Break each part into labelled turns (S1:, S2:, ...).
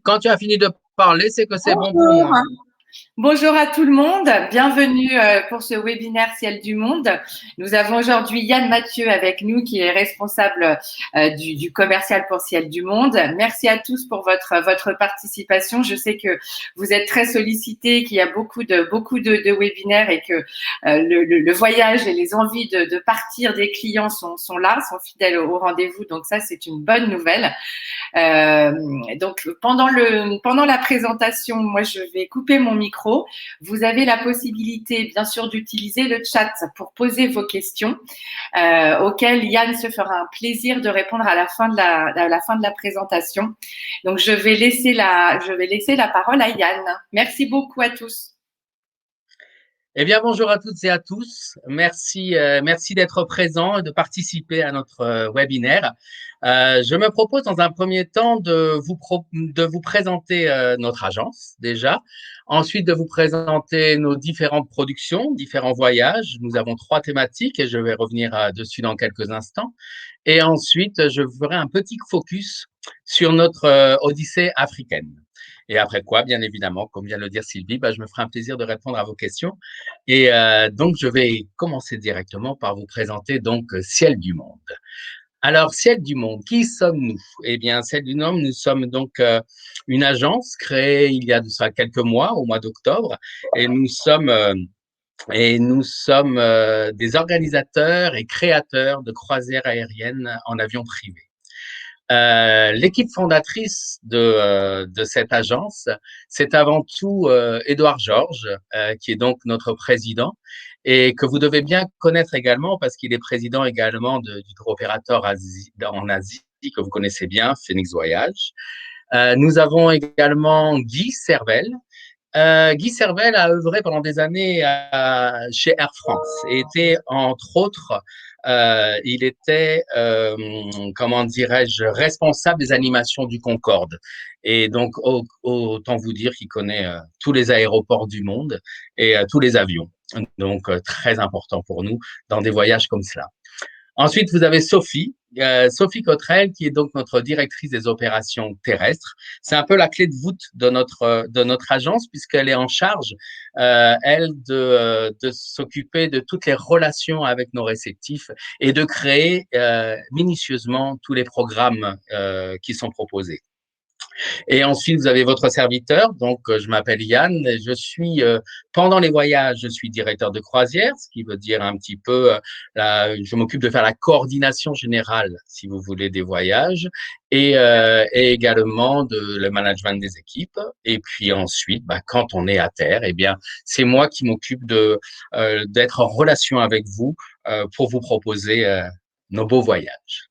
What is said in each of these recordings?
S1: Quand tu as fini de parler, c'est que c'est bon pour
S2: Bonjour.
S1: moi.
S2: Bonjour à tout le monde. Bienvenue pour ce webinaire Ciel du Monde. Nous avons aujourd'hui Yann Mathieu avec nous qui est responsable du commercial pour Ciel du Monde. Merci à tous pour votre participation. Je sais que vous êtes très sollicités, qu'il y a beaucoup de webinaires et que le voyage et les envies de partir des clients sont là, sont fidèles au rendez-vous. Donc ça, c'est une bonne nouvelle. Donc pendant la présentation, moi je vais couper mon micro. Vous avez la possibilité, bien sûr, d'utiliser le chat pour poser vos questions, auxquelles Yann se fera un plaisir de répondre à la fin de la présentation. Donc je vais laisser la parole à Yann. Merci beaucoup à tous.
S1: Eh bien, bonjour à toutes et à tous. Merci d'être présents et de participer à notre webinaire. Je me propose dans un premier temps de vous présenter notre agence déjà, ensuite de vous présenter nos différentes productions, différents voyages. Nous avons 3 thématiques et je vais revenir dessus dans quelques instants. Et ensuite, je ferai un petit focus sur notre odyssée africaine. Et après quoi, bien évidemment, comme vient de le dire Sylvie, je me ferai un plaisir de répondre à vos questions. Et donc, je vais commencer directement par vous présenter donc Ciel du Monde. Alors, Ciel du Monde, qui sommes-nous? Eh bien, Ciel du Monde, nous sommes donc une agence créée il y a de ça quelques mois, au mois d'octobre, et nous sommes des organisateurs et créateurs de croisières aériennes en avion privé. L'équipe fondatrice de cette agence, c'est avant tout Édouard Georges, qui est donc notre président et que vous devez bien connaître également parce qu'il est président également du tour opérateur en Asie que vous connaissez bien, Phoenix Voyage. Nous avons également Guy Servel. Guy Servel a œuvré pendant des années chez Air France et était, entre autres, il était, comment dirais-je, responsable des animations du Concorde. Et donc, autant vous dire qu'il connaît tous les aéroports du monde et tous les avions. Donc, très important pour nous dans des voyages comme cela. Ensuite, vous avez Sophie Cottrell, qui est donc notre directrice des opérations terrestres. C'est un peu la clé de voûte de notre agence, puisqu'elle est en charge, elle, de s'occuper de toutes les relations avec nos réceptifs et de créer minutieusement tous les programmes qui sont proposés. Et ensuite, vous avez votre serviteur. Donc, je m'appelle Yann. Pendant les voyages, je suis directeur de croisière, ce qui veut dire un petit peu, je m'occupe de faire la coordination générale, si vous voulez, des voyages et également le management des équipes. Et puis ensuite, quand on est à terre, eh bien, c'est moi qui m'occupe d'être en relation avec vous pour vous proposer nos beaux voyages.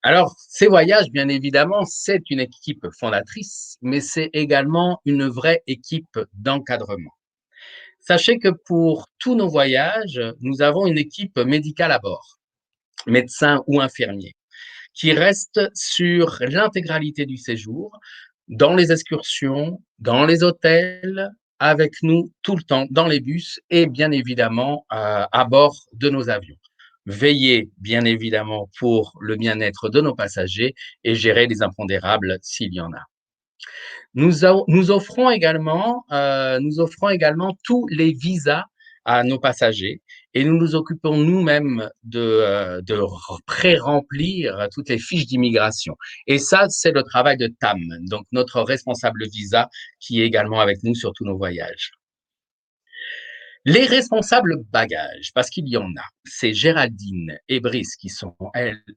S1: Alors, ces voyages, bien évidemment, c'est une équipe fondatrice, mais c'est également une vraie équipe d'encadrement. Sachez que pour tous nos voyages, nous avons une équipe médicale à bord, médecins ou infirmiers, qui reste sur l'intégralité du séjour, dans les excursions, dans les hôtels, avec nous tout le temps, dans les bus et bien évidemment à bord de nos avions. Veiller, bien évidemment, pour le bien-être de nos passagers et gérer les impondérables s'il y en a. Nous offrons également tous les visas à nos passagers et nous nous occupons nous-mêmes de pré-remplir toutes les fiches d'immigration. Et ça, c'est le travail de TAM, donc notre responsable visa qui est également avec nous sur tous nos voyages. Les responsables bagages, parce qu'il y en a, c'est Géraldine et Brice qui sont,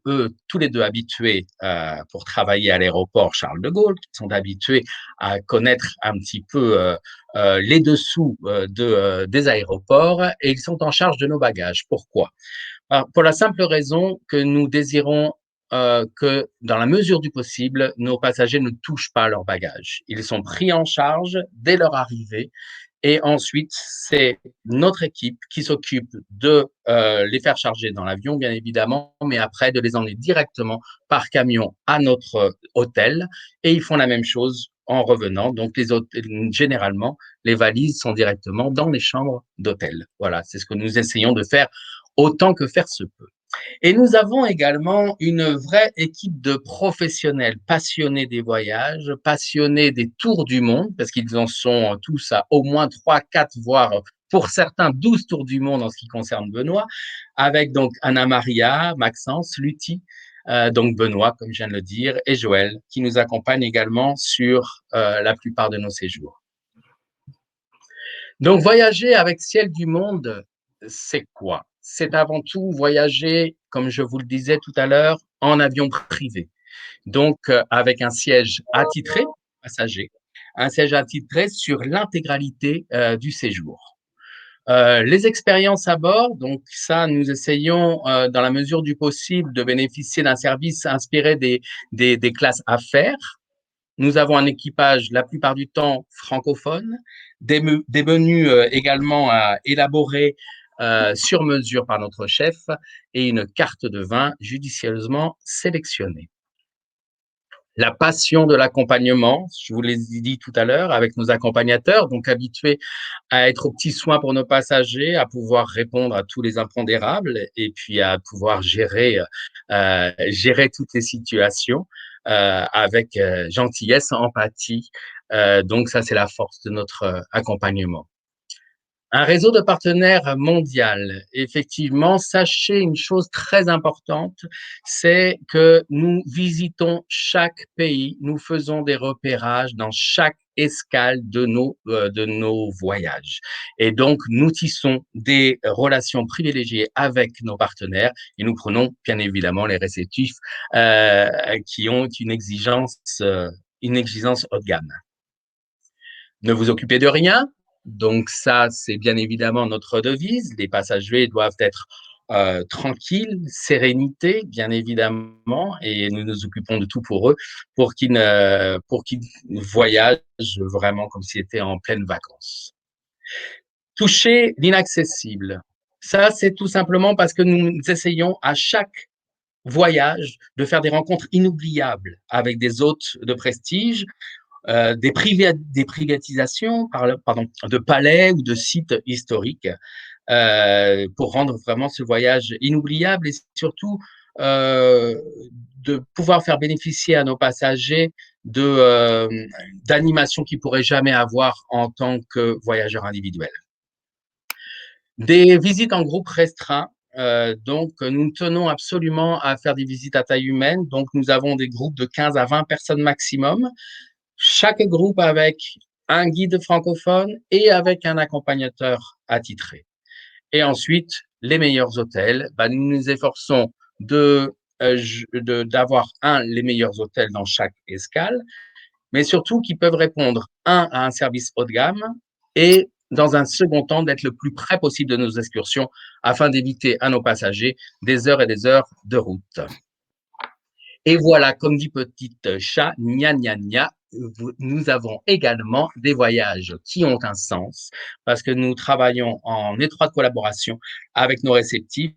S1: eux, tous les deux habitués pour travailler à l'aéroport Charles de Gaulle, qui sont habitués à connaître un petit peu les dessous des aéroports et ils sont en charge de nos bagages. Pourquoi? Alors, pour la simple raison que nous désirons que, dans la mesure du possible, nos passagers ne touchent pas leurs bagages. Ils sont pris en charge dès leur arrivée et ensuite, c'est notre équipe qui s'occupe de les faire charger dans l'avion, bien évidemment, mais après de les emmener directement par camion à notre hôtel. Et ils font la même chose en revenant. Donc, généralement, les valises sont directement dans les chambres d'hôtel. Voilà, c'est ce que nous essayons de faire autant que faire se peut. Et nous avons également une vraie équipe de professionnels passionnés des voyages, passionnés des tours du monde, parce qu'ils en sont tous à au moins 3, 4, voire pour certains 12 tours du monde en ce qui concerne Benoît, avec donc Anna Maria, Maxence, Luthi, donc Benoît, comme je viens de le dire, et Joël, qui nous accompagnent également sur la plupart de nos séjours. Donc, voyager avec Ciel du Monde, c'est quoi? C'est avant tout voyager, comme je vous le disais tout à l'heure, en avion privé. Donc, avec un siège attitré, passager, un siège attitré sur l'intégralité du séjour. Les expériences à bord, donc ça, nous essayons, dans la mesure du possible, de bénéficier d'un service inspiré des classes affaires. Nous avons un équipage, la plupart du temps, francophone, des menus également élaborés sur mesure par notre chef et une carte de vin judicieusement sélectionnée. La passion de l'accompagnement, je vous l'ai dit tout à l'heure, avec nos accompagnateurs, donc habitués à être aux petits soins pour nos passagers, à pouvoir répondre à tous les impondérables et puis à pouvoir gérer toutes les situations avec gentillesse, empathie. Donc ça, c'est la force de notre accompagnement. Un réseau de partenaires mondial. Effectivement, sachez une chose très importante, c'est que nous visitons chaque pays, nous faisons des repérages dans chaque escale de nos voyages. Et donc, nous tissons des relations privilégiées avec nos partenaires et nous prenons bien évidemment les réceptifs qui ont une exigence haut de gamme. Ne vous occupez de rien. Donc ça, c'est bien évidemment notre devise. Les passagers doivent être tranquilles, sérénité, bien évidemment, et nous nous occupons de tout pour eux, pour qu'ils voyagent vraiment comme s'ils étaient en pleines vacances. Toucher l'inaccessible. Ça, c'est tout simplement parce que nous essayons à chaque voyage de faire des rencontres inoubliables avec des hôtes de prestige, des privatisations de palais ou de sites historiques pour rendre vraiment ce voyage inoubliable et surtout de pouvoir faire bénéficier à nos passagers d'animations qu'ils ne pourraient jamais avoir en tant que voyageurs individuels. Des visites en groupe restreint. Donc, nous tenons absolument à faire des visites à taille humaine. Donc, nous avons des groupes de 15 à 20 personnes maximum. Chaque groupe avec un guide francophone et avec un accompagnateur attitré. Et ensuite, les meilleurs hôtels, nous nous efforçons d'avoir les meilleurs hôtels dans chaque escale, mais surtout qui peuvent répondre, à un service haut de gamme et dans un second temps, d'être le plus près possible de nos excursions afin d'éviter à nos passagers des heures et des heures de route. Et voilà, comme dit Petite Chat, gna gna gna, nous avons également des voyages qui ont un sens parce que nous travaillons en étroite collaboration avec nos réceptifs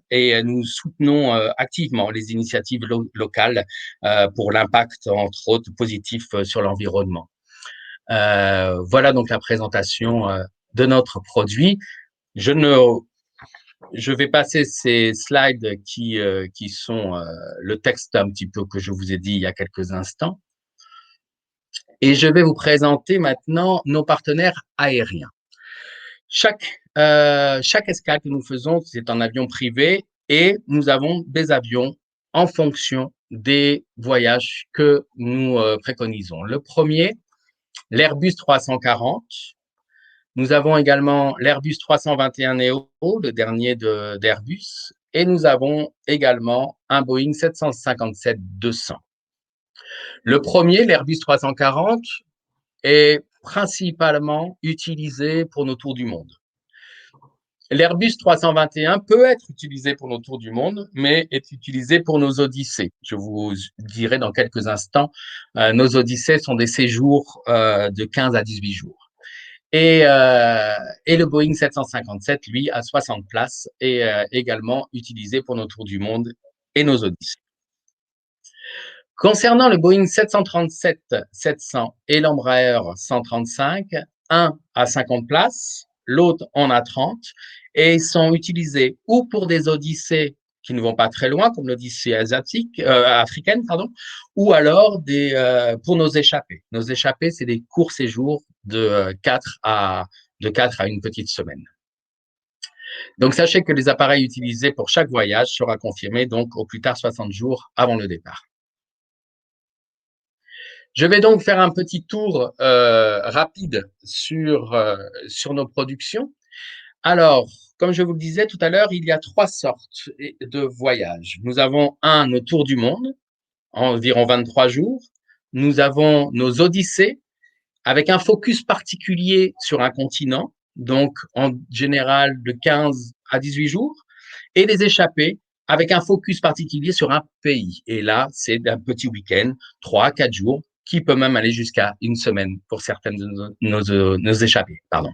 S1: et nous soutenons activement les initiatives locales pour l'impact, entre autres, positif sur l'environnement. Voilà donc la présentation de notre produit. Je vais passer ces slides qui sont le texte un petit peu que je vous ai dit il y a quelques instants. Et je vais vous présenter maintenant nos partenaires aériens. Chaque escale que nous faisons, c'est en avion privé et nous avons des avions en fonction des voyages que nous préconisons. Le premier, l'Airbus 340. Nous avons également l'Airbus 321 Neo, le dernier d'Airbus, et nous avons également un Boeing 757-200. Le premier, l'Airbus 340, est principalement utilisé pour nos tours du monde. L'Airbus 321 peut être utilisé pour nos tours du monde, mais est utilisé pour nos odyssées. Je vous dirai dans quelques instants, nos odyssées sont des séjours de 15 à 18 jours. Et le Boeing 757, lui, a 60 places et également utilisé pour nos tours du monde et nos odyssées. Concernant le Boeing 737-700 et l'Embraer 135, un a 50 places, l'autre en a 30, et sont utilisés ou pour des odyssées qui ne vont pas très loin, comme l'odyssée africaine, pardon, ou alors pour nos échappées. Nos échappées, c'est des courts séjours de 4 à une petite semaine. Donc, sachez que les appareils utilisés pour chaque voyage sera confirmé donc au plus tard 60 jours avant le départ. Je vais donc faire un petit tour rapide sur nos productions. Alors, comme je vous le disais tout à l'heure, il y a 3 sortes de voyages. Nous avons nos tours du monde, environ 23 jours. Nous avons nos odyssées, avec un focus particulier sur un continent, donc en général de 15 à 18 jours, et les échappées, avec un focus particulier sur un pays. Et là, c'est un petit week-end, 3 à 4 jours, qui peut même aller jusqu'à une semaine pour certaines de nos échappées. Pardon.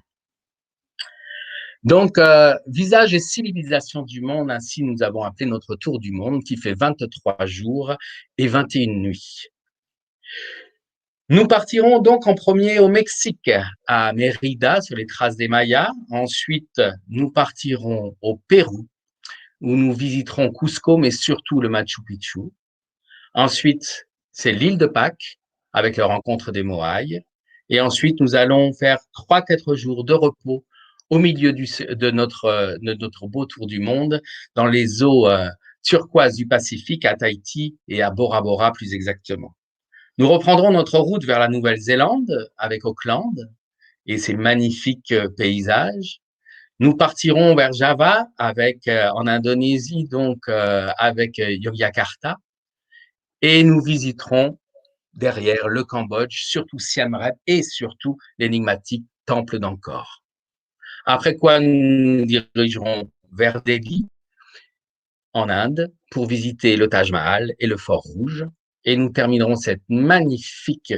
S1: Donc, visage et civilisation du monde, ainsi nous avons appelé notre tour du monde, qui fait 23 jours et 21 nuits. Nous partirons donc en premier au Mexique, à Mérida, sur les traces des Mayas. Ensuite, nous partirons au Pérou, où nous visiterons Cusco, mais surtout le Machu Picchu. Ensuite, c'est l'île de Pâques, avec la rencontre des Moaïs. Et ensuite, nous allons faire 3-4 jours de repos au milieu de notre beau tour du monde, dans les eaux turquoises du Pacifique, à Tahiti et à Bora Bora plus exactement. Nous reprendrons notre route vers la Nouvelle-Zélande avec Auckland et ses magnifiques paysages. Nous partirons vers Java en Indonésie, donc avec Yogyakarta. Et nous visiterons derrière le Cambodge, surtout Siem Reap et surtout l'énigmatique temple d'Angkor. Après quoi, nous nous dirigerons vers Delhi, en Inde, pour visiter le Taj Mahal et le Fort Rouge. Et nous terminerons ce magnifique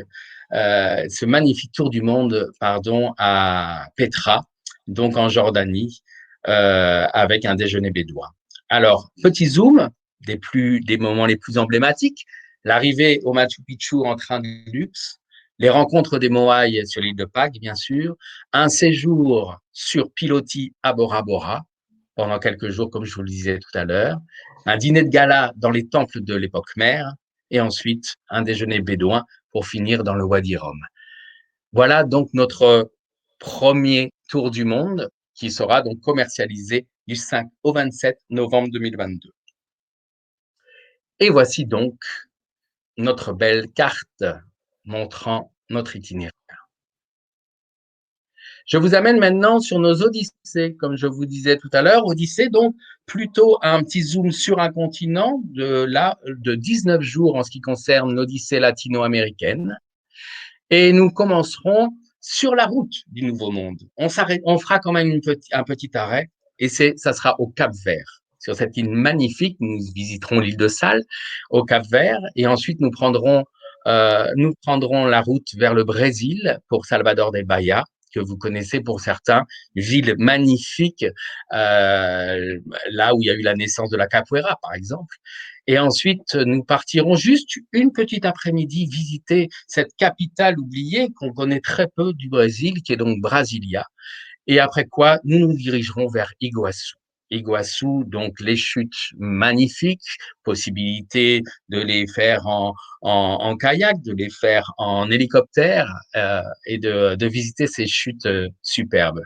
S1: tour du monde, à Petra, donc en Jordanie, avec un déjeuner bédouin. Alors, petit zoom des moments les plus emblématiques, l'arrivée au Machu Picchu en train de luxe, les rencontres des Moaïs sur l'île de Pâques, bien sûr, un séjour sur pilotis à Bora Bora pendant quelques jours, comme je vous le disais tout à l'heure, un dîner de gala dans les temples de l'époque mère, et ensuite un déjeuner bédouin pour finir dans le Wadi Rum. Voilà donc notre premier tour du monde qui sera donc commercialisé du 5 au 27 novembre 2022. Et voici donc notre belle carte montrant notre itinéraire. Je vous amène maintenant sur nos odyssées, comme je vous disais tout à l'heure. Odyssée, donc, plutôt un petit zoom sur un continent de 19 jours en ce qui concerne l'Odyssée latino-américaine. Et nous commencerons sur la route du Nouveau Monde. On fera quand même un petit arrêt, et ça sera au Cap-Vert. Sur cette île magnifique, nous visiterons l'île de Sal, au Cap-Vert, et ensuite nous prendrons la route vers le Brésil pour Salvador de Bahia, que vous connaissez pour certains, ville magnifique, là où il y a eu la naissance de la capoeira, par exemple. Et ensuite, nous partirons juste une petite après-midi visiter cette capitale oubliée qu'on connaît très peu du Brésil, qui est donc Brasilia. Et après quoi, nous nous dirigerons vers Iguaçu. Iguaçu, donc les chutes magnifiques, possibilité de les faire en kayak, de les faire en hélicoptère et de visiter ces chutes superbes.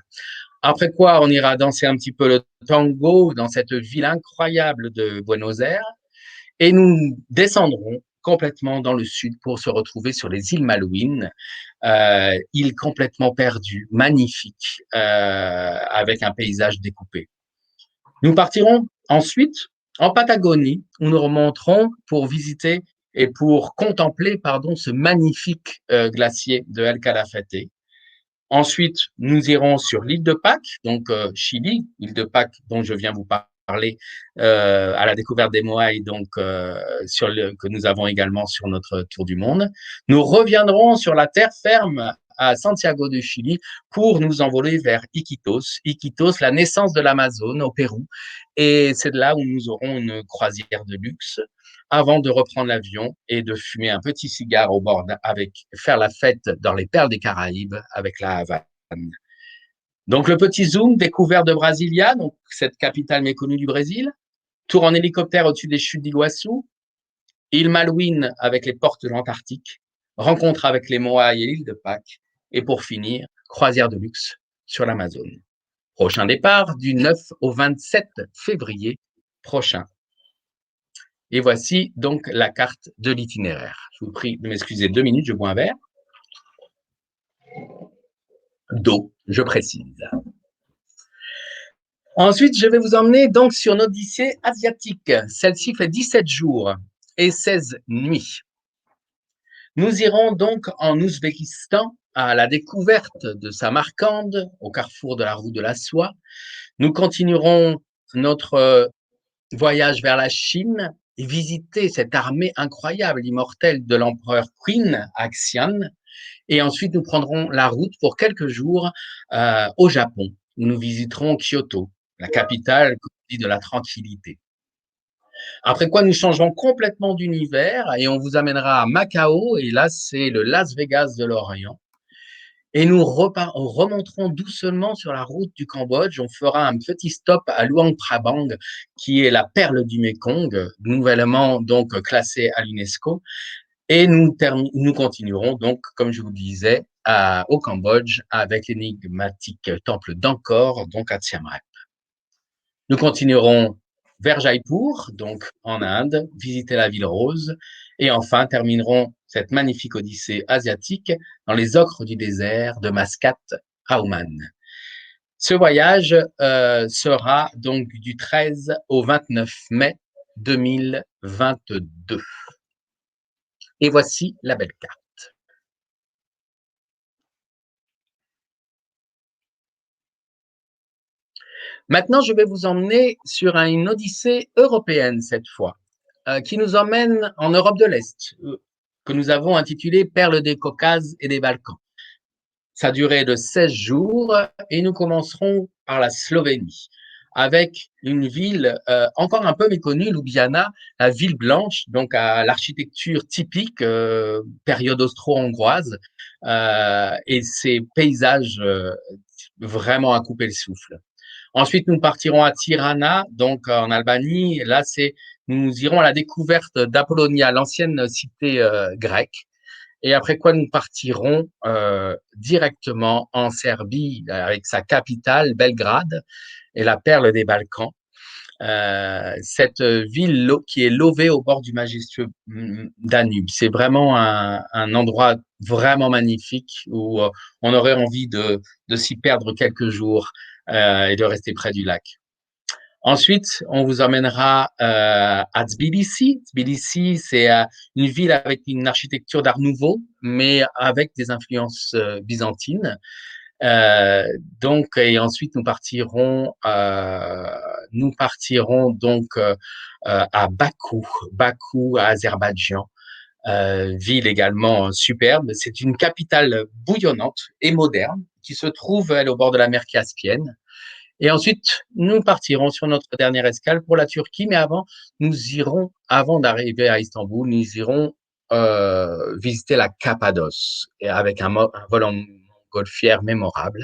S1: Après quoi, on ira danser un petit peu le tango dans cette ville incroyable de Buenos Aires et nous descendrons complètement dans le sud pour se retrouver sur les îles Malouines, îles complètement perdues, magnifiques, avec un paysage découpé. Nous partirons ensuite en Patagonie, où nous remonterons pour visiter et pour contempler, ce magnifique glacier de El Calafate. Ensuite, nous irons sur l'île de Pâques, donc Chili, l'île de Pâques dont je viens vous parler, à la découverte des Moaïs, donc que nous avons également sur notre tour du monde. Nous reviendrons sur la terre ferme à Santiago de Chili pour nous envoler vers Iquitos. Iquitos, la naissance de l'Amazone au Pérou. Et c'est de là où nous aurons une croisière de luxe avant de reprendre l'avion et de fumer un petit cigare au bord faire la fête dans les perles des Caraïbes avec la Havane. Donc le petit zoom, découvert de Brasilia, donc cette capitale méconnue du Brésil, tour en hélicoptère au-dessus des chutes d'Iguassou, île Malouine avec les portes de l'Antarctique, rencontre avec les Moai et l'île de Pâques, et pour finir, croisière de luxe sur l'Amazone. Prochain départ du 9 au 27 février prochain. Et voici donc la carte de l'itinéraire. Je vous prie de m'excuser 2 minutes, je bois un verre. D'eau, je précise. Ensuite, je vais vous emmener donc sur une odyssée asiatique. Celle-ci fait 17 jours et 16 nuits. Nous irons donc en Ouzbékistan à la découverte de Samarcande, au carrefour de la route de la soie. Nous continuerons notre voyage vers la Chine et visiter cette armée incroyable, immortelle de l'empereur Qin Axian. Et ensuite, nous prendrons la route pour quelques jours au Japon, où nous visiterons Kyoto, la capitale de la tranquillité. Après quoi, nous changerons complètement d'univers et on vous amènera à Macao, et là, c'est le Las Vegas de l'Orient. Et nous remonterons doucement sur la route du Cambodge. On fera un petit stop à Luang Prabang, qui est la perle du Mékong, nouvellement donc classée à l'UNESCO. Et nous continuerons donc, comme je vous disais, au Cambodge avec l'énigmatique temple d'Angkor, donc à Siem Reap. Nous continuerons vers Jaipur, donc en Inde, visiter la ville rose, et enfin terminerons cette magnifique odyssée asiatique dans les ocres du désert de Mascate à Oman. Ce voyage sera donc du 13 au 29 mai 2022. Et voici la belle carte. Maintenant, je vais vous emmener sur une odyssée européenne cette fois, qui nous emmène en Europe de l'Est, que nous avons intitulée Perles des Caucases et des Balkans. Sa durée est de 16 jours et nous commencerons par la Slovénie, avec une ville encore un peu méconnue, Ljubljana, la ville blanche, donc à l'architecture typique, période austro-hongroise, et ses paysages vraiment à couper le souffle. Ensuite, nous partirons à Tirana, donc en Albanie. Là, nous irons à la découverte d'Apollonia, l'ancienne cité grecque. Et après quoi, nous partirons directement en Serbie avec sa capitale, Belgrade, et la perle des Balkans. Cette ville qui est levée au bord du majestueux Danube. C'est vraiment un endroit vraiment magnifique où on aurait envie de s'y perdre quelques jours et de rester près du lac. Ensuite, on vous emmènera à Tbilissi. Tbilissi, c'est une ville avec une architecture d'art nouveau, mais avec des influences byzantines. Et ensuite, nous partirons donc à Bakou, à Azerbaïdjan. Ville également superbe. C'est une capitale bouillonnante et moderne qui se trouve, elle, au bord de la mer Caspienne. Et ensuite, nous partirons sur notre dernière escale pour la Turquie, mais avant d'arriver à Istanbul, nous irons visiter la Cappadoce avec un vol en montgolfière mémorable.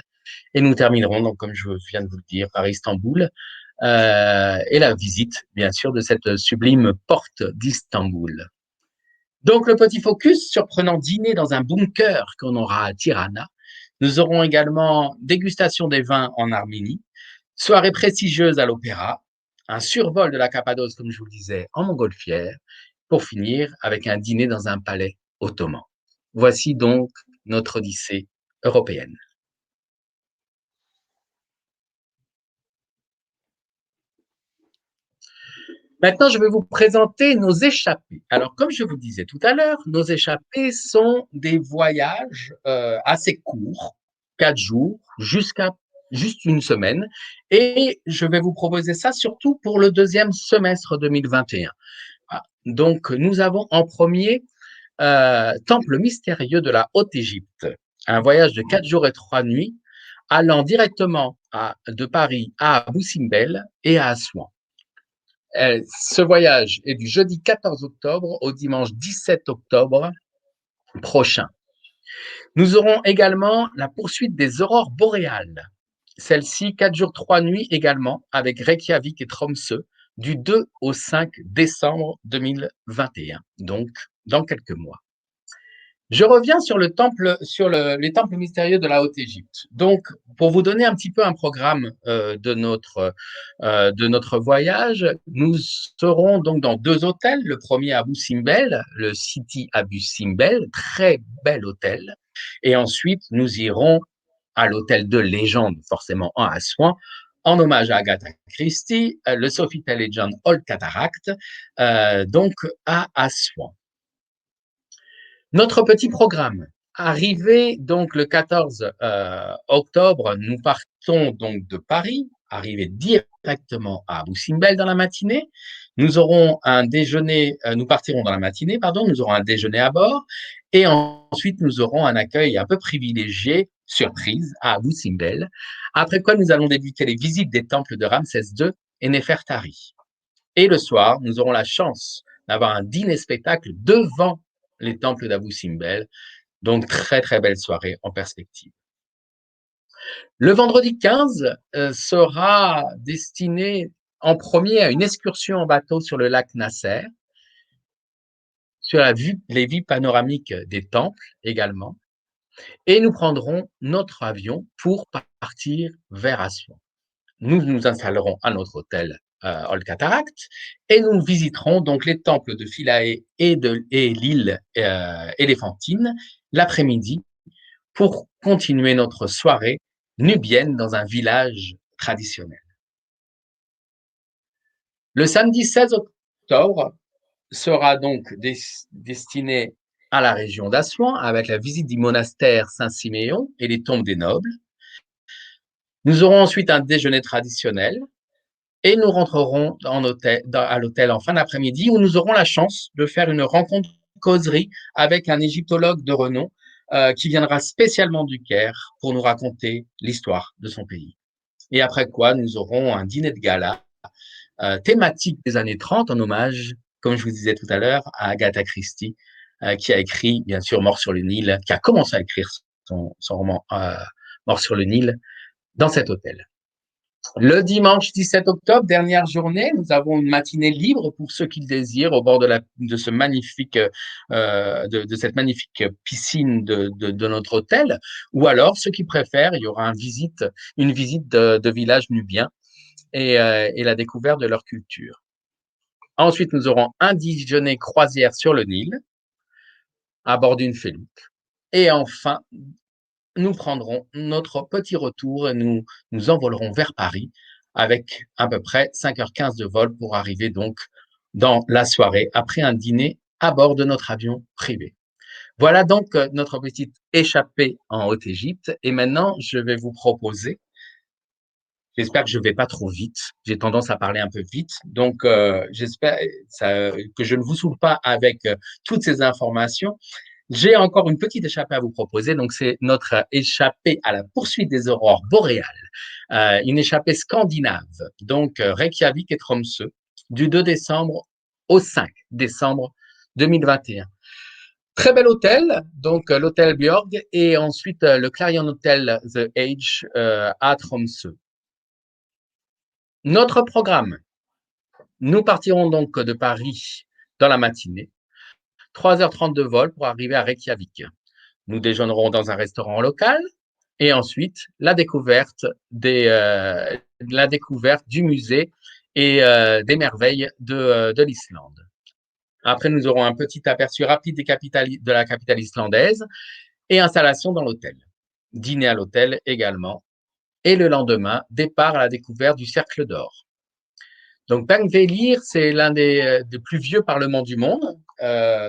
S1: Et nous terminerons, donc, comme je viens de vous le dire, par Istanbul et la visite, bien sûr, de cette sublime porte d'Istanbul. Donc, le petit focus, surprenant dîner dans un bunker qu'on aura à Tirana. Nous aurons également dégustation des vins en Arménie, soirée prestigieuse à l'opéra, un survol de la Cappadoce, comme je vous le disais, en montgolfière, pour finir avec un dîner dans un palais ottoman. Voici donc notre odyssée européenne. Maintenant, je vais vous présenter nos échappées. Alors, comme je vous disais tout à l'heure, nos échappées sont des voyages assez courts, 4 jours, jusqu'à juste une semaine. Et je vais vous proposer ça surtout pour le deuxième semestre 2021. Donc, nous avons en premier Temple mystérieux de la Haute-Égypte, un voyage de 4 jours et 3 nuits allant directement de Paris à Abou Simbel et à Assouan. Ce voyage est du jeudi 14 octobre au dimanche 17 octobre prochain. Nous aurons également la poursuite des aurores boréales. Celle-ci, 4 jours, 3 nuits également, avec Reykjavik et Tromsø, du 2 au 5 décembre 2021, donc dans quelques mois. Je reviens sur les temples mystérieux de la Haute-Égypte. Donc, pour vous donner un petit peu un programme de notre voyage, nous serons donc dans 2 hôtels. Le premier à Abu Simbel, le City Abu Simbel, très bel hôtel. Et ensuite, nous irons à l'hôtel de légende, forcément en Assouan, en hommage à Agatha Christie, le Sofitel Legend Old Cataract, donc à Assouan. Notre petit programme. Arrivé donc le 14 octobre, nous partons donc de Paris, arrivé directement à Abu Simbel dans la matinée. Nous aurons un déjeuner, nous partirons dans la matinée, pardon, nous aurons un déjeuner à bord et ensuite nous aurons un accueil un peu privilégié, surprise, à Abu Simbel. Après quoi, nous allons débuter les visites des temples de Ramsès II et Néfertari. Et le soir, nous aurons la chance d'avoir un dîner-spectacle devant les temples d'Abu Simbel. Donc, très, très belle soirée en perspective. Le vendredi 15 sera destiné en premier à une excursion en bateau sur le lac Nasser, sur les vues panoramiques des temples également. Et nous prendrons notre avion pour partir vers Assouan. Nous nous installerons à notre hôtel Old Cataract et nous visiterons donc les temples de Philae et l'île Éléphantine l'après-midi pour continuer notre soirée nubienne dans un village traditionnel. Le samedi 16 octobre sera donc destiné à la région d'Assouan avec la visite du monastère Saint-Siméon et les tombes des nobles. Nous aurons ensuite un déjeuner traditionnel et nous rentrerons à l'hôtel en fin d'après-midi où nous aurons la chance de faire une rencontre causerie avec un égyptologue de renom qui viendra spécialement du Caire pour nous raconter l'histoire de son pays. Et après quoi, nous aurons un dîner de gala thématique des années 30 en hommage, comme je vous disais tout à l'heure, à Agatha Christie, qui a écrit, bien sûr, Mort sur le Nil, qui a commencé à écrire son roman Mort sur le Nil dans cet hôtel. Le dimanche 17 octobre, dernière journée, nous avons une matinée libre pour ceux qui le désirent au bord de cette magnifique piscine de notre hôtel, ou alors ceux qui préfèrent, il y aura une visite de village nubien et la découverte de leur culture. Ensuite, nous aurons un déjeuner croisière sur le Nil à bord d'une felouque. Et enfin, nous prendrons notre petit retour et nous envolerons vers Paris avec à peu près 5h15 de vol pour arriver donc dans la soirée après un dîner à bord de notre avion privé. Voilà donc notre petite échappée en Haute-Égypte. Et maintenant, je vais vous proposer, j'espère que je ne vais pas trop vite, j'ai tendance à parler un peu vite, donc j'espère que je ne vous saoule pas avec toutes ces informations. J'ai encore une petite échappée à vous proposer. Donc, c'est notre échappée à la poursuite des aurores boréales, une échappée scandinave. Donc, Reykjavik et Tromsø, du 2 décembre au 5 décembre 2021. Très bel hôtel, donc l'hôtel Björg et ensuite le Clarion Hotel The Age à Tromsø. Notre programme, nous partirons donc de Paris dans la matinée. 3h30 de vol pour arriver à Reykjavik. Nous déjeunerons dans un restaurant local et ensuite la découverte du musée et des merveilles de l'Islande. Après, nous aurons un petit aperçu rapide de la capitale islandaise et installation dans l'hôtel. Dîner à l'hôtel également. Et le lendemain, départ à la découverte du Cercle d'Or. Donc, Bergvir, c'est l'un des plus vieux parlements du monde.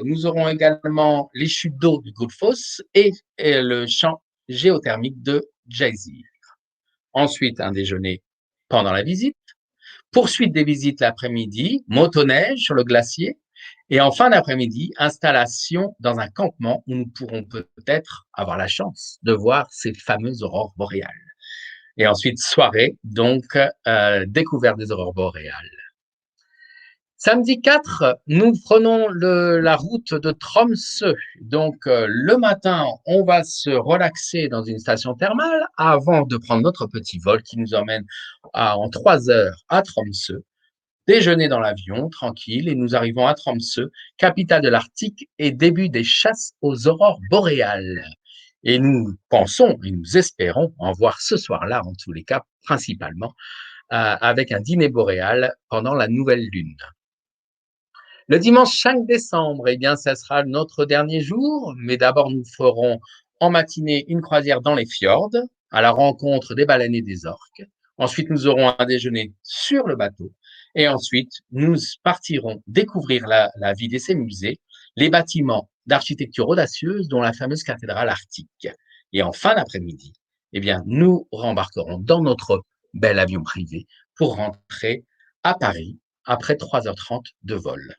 S1: Nous aurons également les chutes d'eau du Gullfoss et le champ géothermique de Geysir. Ensuite, un déjeuner pendant la visite. Poursuite des visites l'après-midi, motoneige sur le glacier. Et en fin d'après-midi, installation dans un campement où nous pourrons peut-être avoir la chance de voir ces fameuses aurores boréales. Et ensuite, soirée, donc découverte des aurores boréales. Samedi 4, nous prenons la route de Tromsø. Donc, le matin, on va se relaxer dans une station thermale avant de prendre notre petit vol qui nous emmène en 3 heures à Tromsø. Déjeuner dans l'avion, tranquille, et nous arrivons à Tromsø, capitale de l'Arctique et début des chasses aux aurores boréales. Et nous pensons et nous espérons en voir ce soir-là, en tous les cas, principalement, avec un dîner boréal pendant la nouvelle lune. Le dimanche 5 décembre, eh bien, ça sera notre dernier jour, mais d'abord, nous ferons en matinée une croisière dans les fjords, à la rencontre des baleines et des orques. Ensuite, nous aurons un déjeuner sur le bateau. Et ensuite, nous partirons découvrir la vie de ces musées, les bâtiments d'architecture audacieuse, dont la fameuse cathédrale arctique. Et en fin d'après-midi, eh bien, nous rembarquerons dans notre bel avion privé pour rentrer à Paris après 3h30 de vol.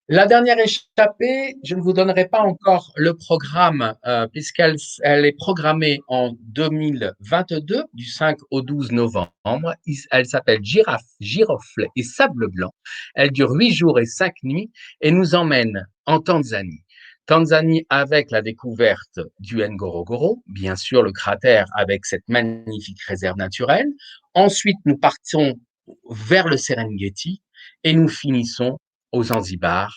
S1: La dernière échappée, je ne vous donnerai pas encore le programme puisqu'elle est programmée en 2022, du 5 au 12 novembre. Elle s'appelle Girofle et Sable Blanc. Elle dure 8 jours et 5 nuits et nous emmène en Tanzanie. Tanzanie avec la découverte du Ngorongoro, bien sûr le cratère avec cette magnifique réserve naturelle. Ensuite, nous partons vers le Serengeti et nous finissons au Zanzibar,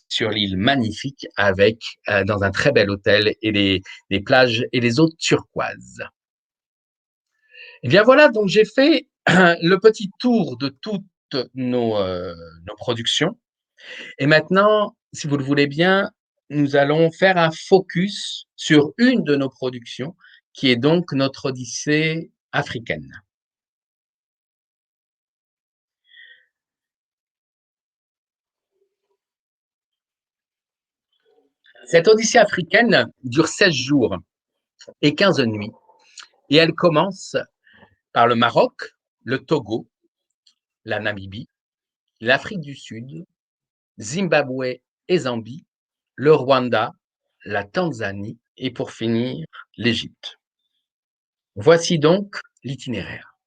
S1: sur l'île magnifique, avec dans un très bel hôtel et les plages et les eaux turquoises. Et bien voilà, donc j'ai fait le petit tour de toutes nos productions. Et maintenant, si vous le voulez bien, nous allons faire un focus sur une de nos productions, qui est donc notre Odyssée africaine. Cette Odyssée africaine dure 16 jours et 15 nuits. Et elle commence par le Maroc, le Togo, la Namibie, l'Afrique du Sud, Zimbabwe et Zambie, le Rwanda, la Tanzanie et pour finir, l'Égypte. Voici donc l'itinéraire.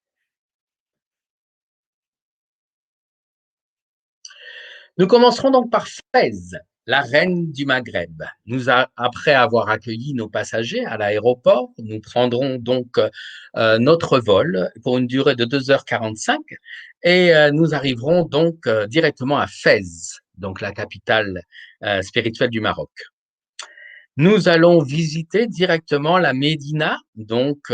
S1: Nous commencerons donc par Fès, la reine du Maghreb. Après avoir accueilli nos passagers à l'aéroport, nous prendrons donc notre vol pour une durée de 2h45 et nous arriverons donc directement à Fès, donc la capitale spirituelle du Maroc. Nous allons visiter directement la Médina, donc où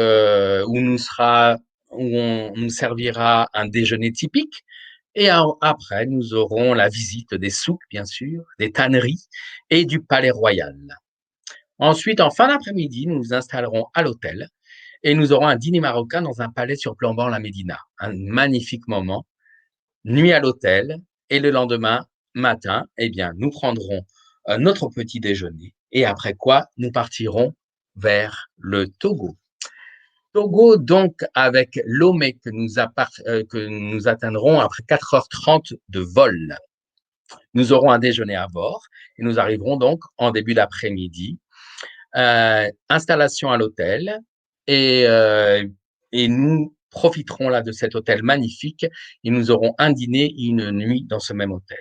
S1: on nous servira un déjeuner typique. Et après, nous aurons la visite des souks, bien sûr, des tanneries et du palais royal. Ensuite, en fin d'après-midi, nous nous installerons à l'hôtel et nous aurons un dîner marocain dans un palais surplombant la Médina. Un magnifique moment. Nuit à l'hôtel et le lendemain matin, eh bien, nous prendrons notre petit déjeuner et après quoi, nous partirons vers le Togo. Togo, donc, avec Lomé que nous atteindrons après 4h30 de vol. Nous aurons un déjeuner à bord et nous arriverons donc en début d'après-midi. Installation à l'hôtel et nous profiterons là de cet hôtel magnifique et nous aurons un dîner et une nuit dans ce même hôtel.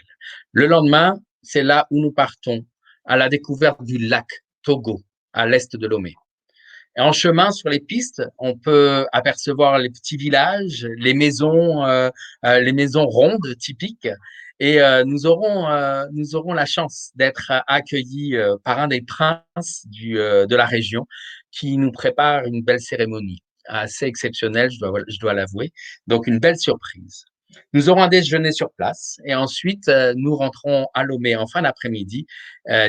S1: Le lendemain, c'est là où nous partons à la découverte du lac Togo, à l'est de Lomé. Et en chemin, sur les pistes, on peut apercevoir les petits villages, les maisons rondes typiques. Et nous aurons la chance d'être accueillis par un des princes de la région qui nous prépare une belle cérémonie assez exceptionnelle, je dois l'avouer. Donc, une belle surprise. Nous aurons un déjeuner sur place et ensuite, nous rentrons à Lomé en fin d'après-midi.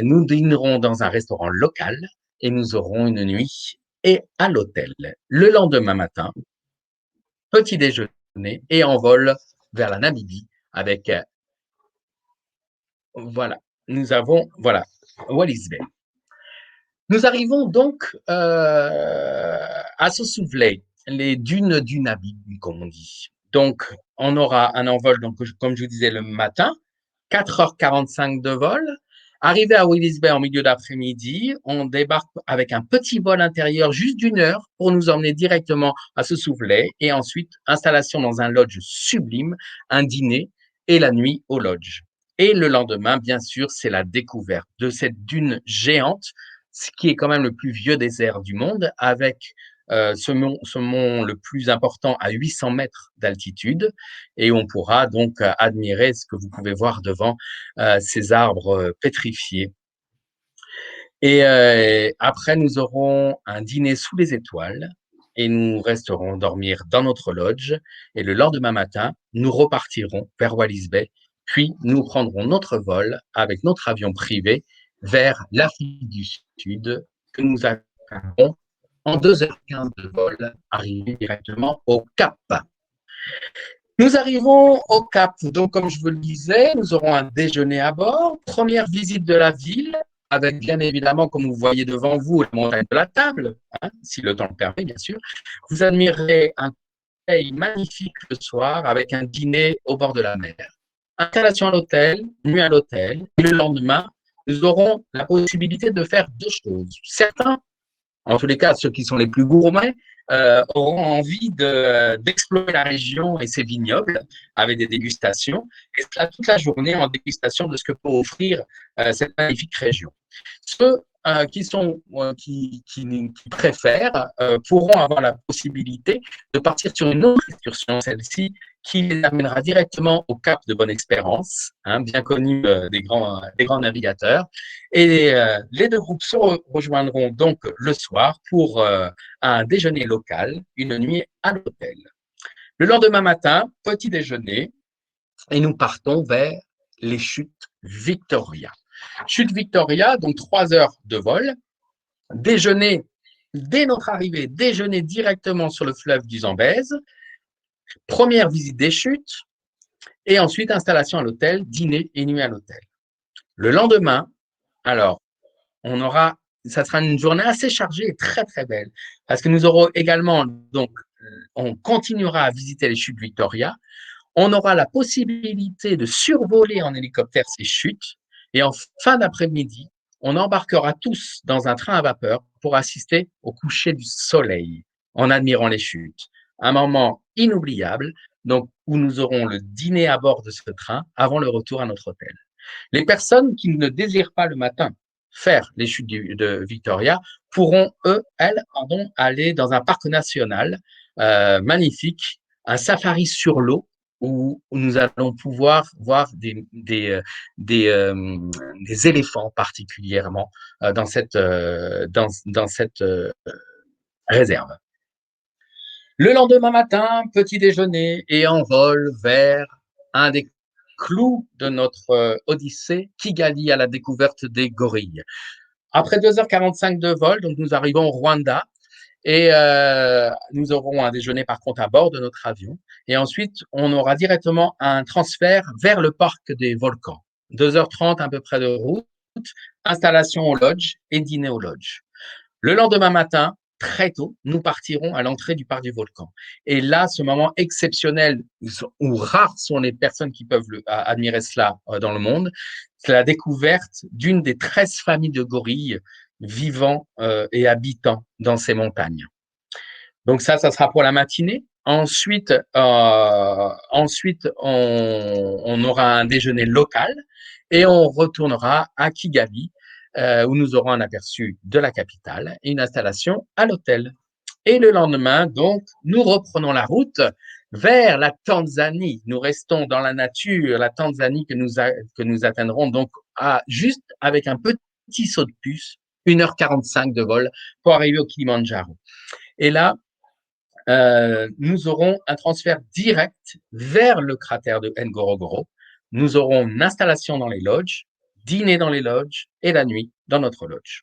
S1: Nous dînerons dans un restaurant local et nous aurons une nuit et à l'hôtel. Le lendemain matin, petit déjeuner et envol vers la Namibie avec, voilà, Wallis Bay. Nous arrivons donc à Sossouvlé, les dunes du Namib, comme on dit. Donc, on aura un envol, donc, comme je vous disais, le matin, 4h45 de vol. Arrivé à Willis Bay en milieu d'après-midi, on débarque avec un petit vol intérieur juste d'une heure pour nous emmener directement à ce soufflet et ensuite installation dans un lodge sublime, un dîner et la nuit au lodge. Et le lendemain, bien sûr, c'est la découverte de cette dune géante, ce qui est quand même le plus vieux désert du monde, avec ce mont le plus important à 800 mètres d'altitude, et on pourra donc admirer ce que vous pouvez voir devant ces arbres pétrifiés. Et après, nous aurons un dîner sous les étoiles et nous resterons dormir dans notre lodge. Et le lendemain matin, nous repartirons vers Wallis Bay, puis nous prendrons notre vol avec notre avion privé vers l'Afrique du Sud que nous atteindrons en 2h15 de vol, arriver directement au Cap. Nous arrivons au Cap. Donc, comme je vous le disais, nous aurons un déjeuner à bord, première visite de la ville, avec bien évidemment, comme vous voyez devant vous, la montagne de la table, hein, si le temps le permet, bien sûr. Vous admirerez un pays magnifique le soir avec un dîner au bord de la mer. Installation à l'hôtel, nuit à l'hôtel. Et le lendemain, nous aurons la possibilité de faire deux choses. Certains, en tous les cas, ceux qui sont les plus gourmets, auront envie d'explorer la région et ses vignobles avec des dégustations, et cela toute la journée en dégustation de ce que peut offrir cette magnifique région. Ceux qui préfèrent pourront avoir la possibilité de partir sur une autre excursion, celle-ci, qui les amènera directement au Cap de Bonne-Espérance, hein, bien connu des grands navigateurs. Et les deux groupes se rejoindront donc le soir pour un déjeuner local, une nuit à l'hôtel. Le lendemain matin, petit déjeuner, et nous partons vers les chutes Victoria. Chute Victoria, donc 3 heures de vol, déjeuner dès notre arrivée, déjeuner directement sur le fleuve du Zambèze, première visite des chutes, et ensuite installation à l'hôtel, dîner et nuit à l'hôtel. Le lendemain, alors, ça sera une journée assez chargée et très très belle, parce que nous aurons également, donc, on continuera à visiter les chutes Victoria, on aura la possibilité de survoler en hélicoptère ces chutes, et en fin d'après-midi, on embarquera tous dans un train à vapeur pour assister au coucher du soleil en admirant les chutes. Un moment inoubliable, donc, où nous aurons le dîner à bord de ce train avant le retour à notre hôtel. Les personnes qui ne désirent pas le matin faire les chutes de Victoria pourront, aller dans un parc national magnifique, un safari sur l'eau, où nous allons pouvoir voir des éléphants particulièrement dans cette réserve. Le lendemain matin, petit déjeuner et envol vers un des clous de notre odyssée, Kigali, à la découverte des gorilles. Après 2h45 de vol, donc nous arrivons au Rwanda, et nous aurons un déjeuner par contre à bord de notre avion. Et ensuite, on aura directement un transfert vers le parc des volcans. 2h30 à peu près de route, installation au lodge et dîner au lodge. Le lendemain matin, très tôt, nous partirons à l'entrée du parc du volcan. Et là, ce moment exceptionnel, où rares sont les personnes qui peuvent admirer cela dans le monde, c'est la découverte d'une des 13 familles de gorilles vivant et habitant dans ces montagnes. Donc ça sera pour la matinée. Ensuite, on aura un déjeuner local et on retournera à Kigali, où nous aurons un aperçu de la capitale et une installation à l'hôtel. Et le lendemain, donc, nous reprenons la route vers la Tanzanie. Nous restons dans la nature, la Tanzanie que nous atteindrons donc juste avec un petit saut de puce, 1h45 de vol pour arriver au Kilimandjaro. Et là, nous aurons un transfert direct vers le cratère de Ngorongoro. Nous aurons une installation dans les lodges, dîner dans les lodges et la nuit dans notre lodge.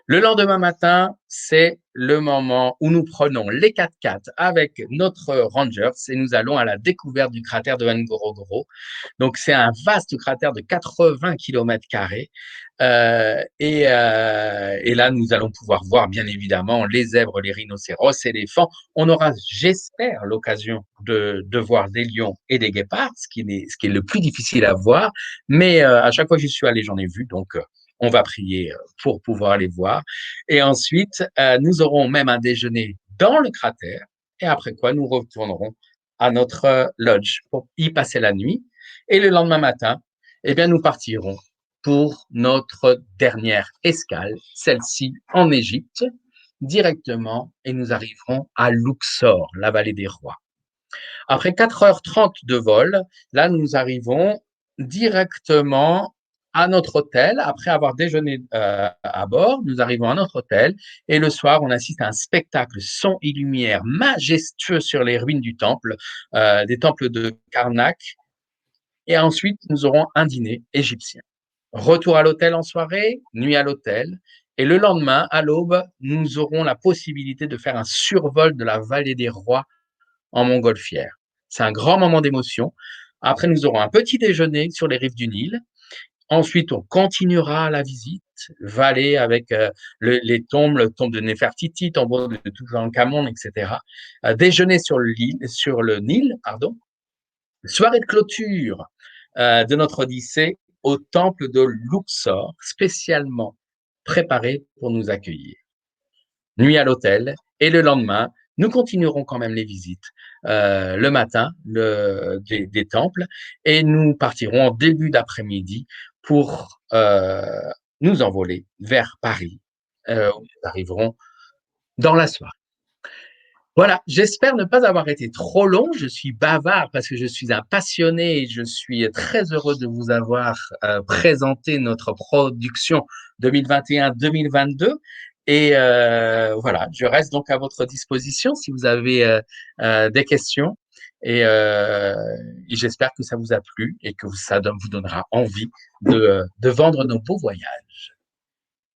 S1: Le lendemain matin, c'est le moment où nous prenons les 4x4 avec notre Rangers et nous allons à la découverte du cratère de Ngorongoro. Donc, c'est un vaste cratère de 80 km². Et là, nous allons pouvoir voir, bien évidemment, les zèbres, les rhinocéros, éléphants. On aura, j'espère, l'occasion de voir des lions et des guépards, ce qui est le plus difficile à voir. Mais à chaque fois que j'y suis allé, j'en ai vu. Donc, on va prier pour pouvoir les voir. Et ensuite, nous aurons même un déjeuner dans le cratère. Et après quoi, nous retournerons à notre lodge pour y passer la nuit. Et le lendemain matin, eh bien, nous partirons pour notre dernière escale, celle-ci en Égypte, directement, et nous arriverons à Luxor, la vallée des rois. Après 4h30 de vol, là, nous arrivons directement à notre hôtel. Après avoir déjeuné à bord, nous arrivons à notre hôtel et le soir, on assiste à un spectacle son et lumière majestueux sur les ruines du temple, des temples de Karnak. Et ensuite, nous aurons un dîner égyptien. Retour à l'hôtel en soirée, nuit à l'hôtel. Et le lendemain, à l'aube, nous aurons la possibilité de faire un survol de la vallée des rois en montgolfière. C'est un grand moment d'émotion. Après, nous aurons un petit déjeuner sur les rives du Nil. Ensuite, on continuera la visite, vallée avec les tombes, le tombe de Néfertiti, tombeau de Toutankhamon, etc. Déjeuner sur le Nil, pardon. Soirée de clôture de notre Odyssée au temple de Luxor, spécialement préparé pour nous accueillir. Nuit à l'hôtel et le lendemain, nous continuerons quand même les visites le matin des temples et nous partirons en début d'après-midi pour nous envoler vers Paris où nous arriverons dans la soirée. Voilà, j'espère ne pas avoir été trop long. Je suis bavard parce que je suis un passionné et je suis très heureux de vous avoir présenté notre production 2021-2022. Et voilà, je reste donc à votre disposition si vous avez des questions. Et j'espère que ça vous a plu et que ça vous donnera envie de vendre nos beaux voyages.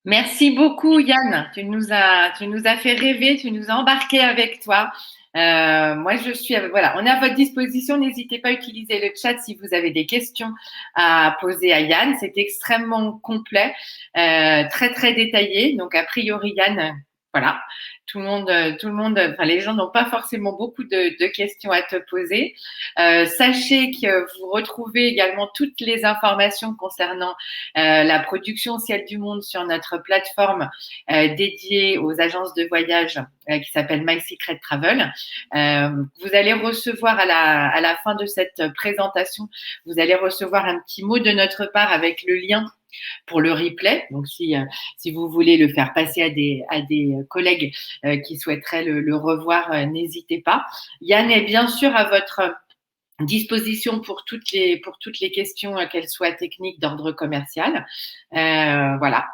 S2: Merci beaucoup, Yann. Tu nous as fait rêver, tu nous as embarqués avec toi. Moi, je suis, voilà, on est à votre disposition. N'hésitez pas à utiliser le chat si vous avez des questions à poser à Yann. C'est extrêmement complet, très très détaillé. Donc, a priori, Yann, voilà, tout le monde, enfin, les gens n'ont pas forcément beaucoup de questions à te poser. Sachez que vous retrouvez également toutes les informations concernant la production Ciel du Monde sur notre plateforme dédiée aux agences de voyage qui s'appelle My Secret Travel. Vous allez recevoir à la fin de cette présentation, vous allez recevoir un petit mot de notre part avec le lien pour le replay. Donc, si vous voulez le faire passer à des collègues qui souhaiteraient le revoir, n'hésitez pas. Yann est bien sûr à votre disposition pour toutes les questions, qu'elles soient techniques d'ordre commercial. Voilà.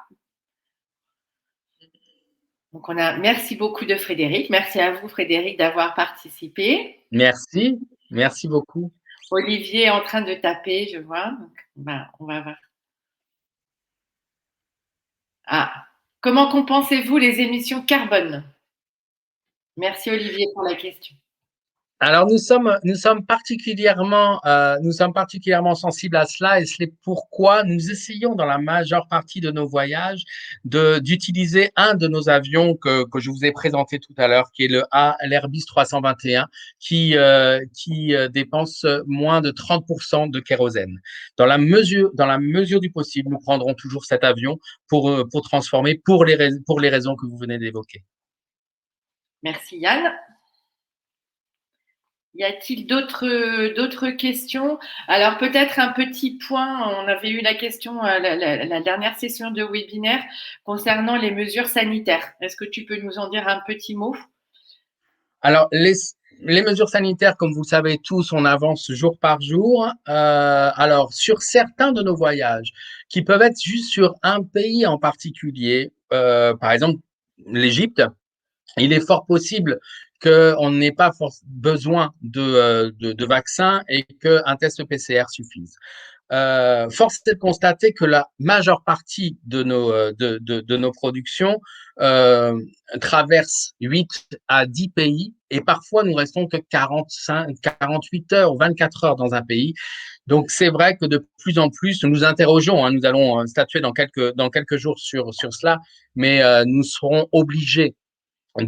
S2: Donc, merci beaucoup de Frédéric. Merci à vous, Frédéric, d'avoir participé.
S1: Merci, merci beaucoup.
S2: Olivier est en train de taper, je vois. Donc, on va voir. Ah, comment compensez-vous les émissions carbone? Merci Olivier pour la question.
S1: Alors, nous sommes particulièrement sensibles à cela et c'est pourquoi nous essayons dans la majeure partie de nos voyages d'utiliser un de nos avions que je vous ai présenté tout à l'heure, qui est l'Airbus 321, qui dépense moins de 30% de kérosène. Dans la mesure du possible, nous prendrons toujours cet avion pour transformer pour les raisons que vous venez d'évoquer.
S2: Merci Yann. Y a-t-il d'autres questions? Alors peut-être un petit point, on avait eu la question la dernière session de webinaire concernant les mesures sanitaires. Est-ce que tu peux nous en dire un petit mot?
S1: Alors, les mesures sanitaires, comme vous le savez tous, on avance jour par jour. Alors, sur certains de nos voyages, qui peuvent être juste sur un pays en particulier, par exemple l'Égypte, il est fort possible qu'on n'ait pas besoin de vaccin et qu'un test PCR suffise. force est de constater que la majeure partie de nos productions traverse 8 à 10 pays et parfois nous restons que 48 heures ou 24 heures dans un pays. Donc, c'est vrai que de plus en plus, nous nous interrogeons, hein, nous allons statuer dans quelques jours sur cela, mais nous serons obligés il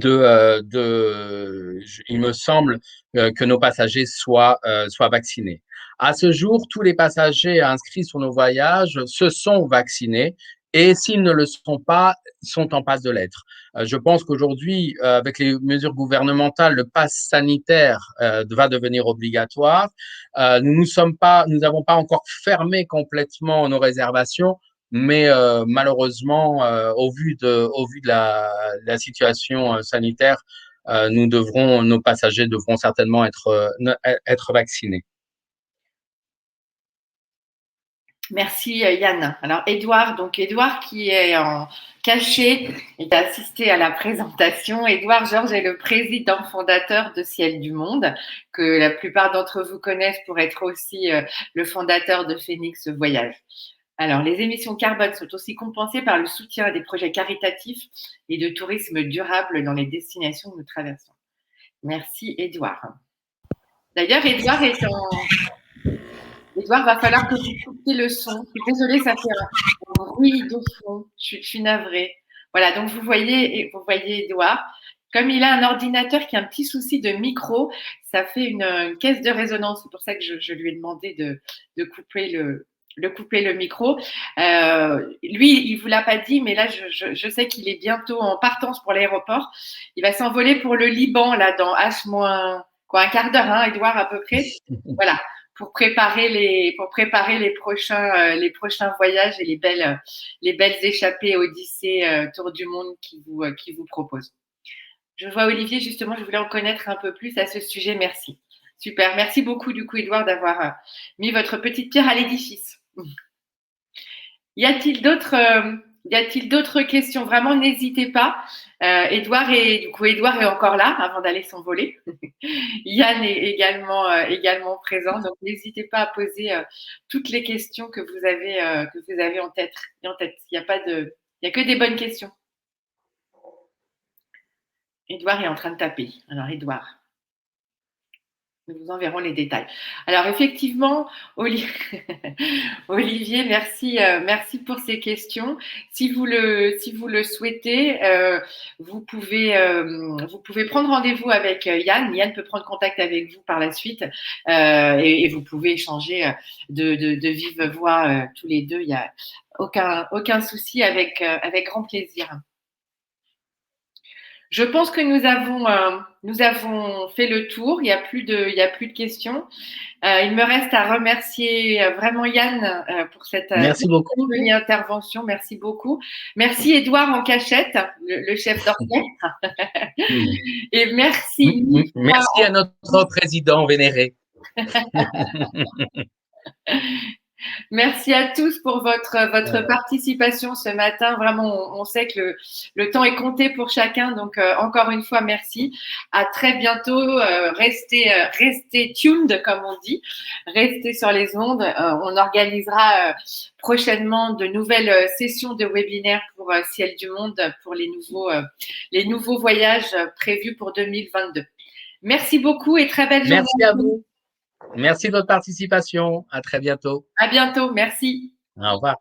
S1: me semble que nos passagers soient vaccinés. À ce jour, tous les passagers inscrits sur nos voyages se sont vaccinés et s'ils ne le sont pas, sont en passe de l'être. Je pense qu'aujourd'hui, avec les mesures gouvernementales, le pass sanitaire va devenir obligatoire. Nous n'avons pas encore fermé complètement nos réservations, mais malheureusement, au vu de la situation sanitaire, nos passagers devront certainement être vaccinés.
S2: Merci Yann. Alors Édouard, qui est en cachet et qui a assisté à la présentation. Édouard Georges est le président fondateur de Ciel du Monde, que la plupart d'entre vous connaissent pour être aussi le fondateur de Phoenix Voyage. Alors, les émissions carbone sont aussi compensées par le soutien à des projets caritatifs et de tourisme durable dans les destinations que nous traversons. Merci Édouard. D'ailleurs, Édouard, va falloir que vous coupiez le son. Je suis désolée, ça fait un bruit de fond. Je suis navrée. Voilà, donc vous voyez Édouard. Comme il a un ordinateur qui a un petit souci de micro, ça fait une caisse de résonance. C'est pour ça que je lui ai demandé de couper le micro. Lui, il vous l'a pas dit, mais là, je sais qu'il est bientôt en partance pour l'aéroport. Il va s'envoler pour le Liban, là, dans un quart d'heure, hein, Édouard, à peu près. Voilà, pour préparer les prochains voyages et les belles échappées Odyssée Tour du Monde qui vous propose. Je vois Olivier, justement, je voulais en connaître un peu plus à ce sujet. Merci. Super. Merci beaucoup, du coup, Édouard, d'avoir mis votre petite pierre à l'édifice. Y a-t-il d'autres questions? Vraiment, n'hésitez pas. Édouard est encore là avant d'aller s'envoler. Yann est également présent, donc n'hésitez pas à poser toutes les questions que vous avez en tête. Il n'y a que des bonnes questions. Édouard est en train de taper. Alors, Édouard, nous vous enverrons les détails. Alors, effectivement, Olivier, merci pour ces questions. Si vous le souhaitez, vous pouvez prendre rendez-vous avec Yann. Yann peut prendre contact avec vous par la suite et vous pouvez échanger de vive voix tous les deux. Il n'y a aucun souci, avec grand plaisir. Je pense que nous avons fait le tour. Il y a plus de questions. Il me reste à remercier vraiment Yann pour cette jolie intervention. Merci beaucoup. merci Édouard en cachette, le chef d'orchestre. Et merci.
S1: Merci à notre président vénéré.
S2: Merci à tous pour votre participation ce matin. Vraiment, on sait que le temps est compté pour chacun. Donc, encore une fois, merci. À très bientôt. Restez tuned, comme on dit. Restez sur les ondes. On organisera prochainement de nouvelles sessions de webinaires pour Ciel du Monde, pour les nouveaux voyages prévus pour 2022. Merci beaucoup et très belle journée.
S1: Merci à vous. Merci de votre participation. À très bientôt.
S2: À bientôt. Merci.
S1: Au revoir.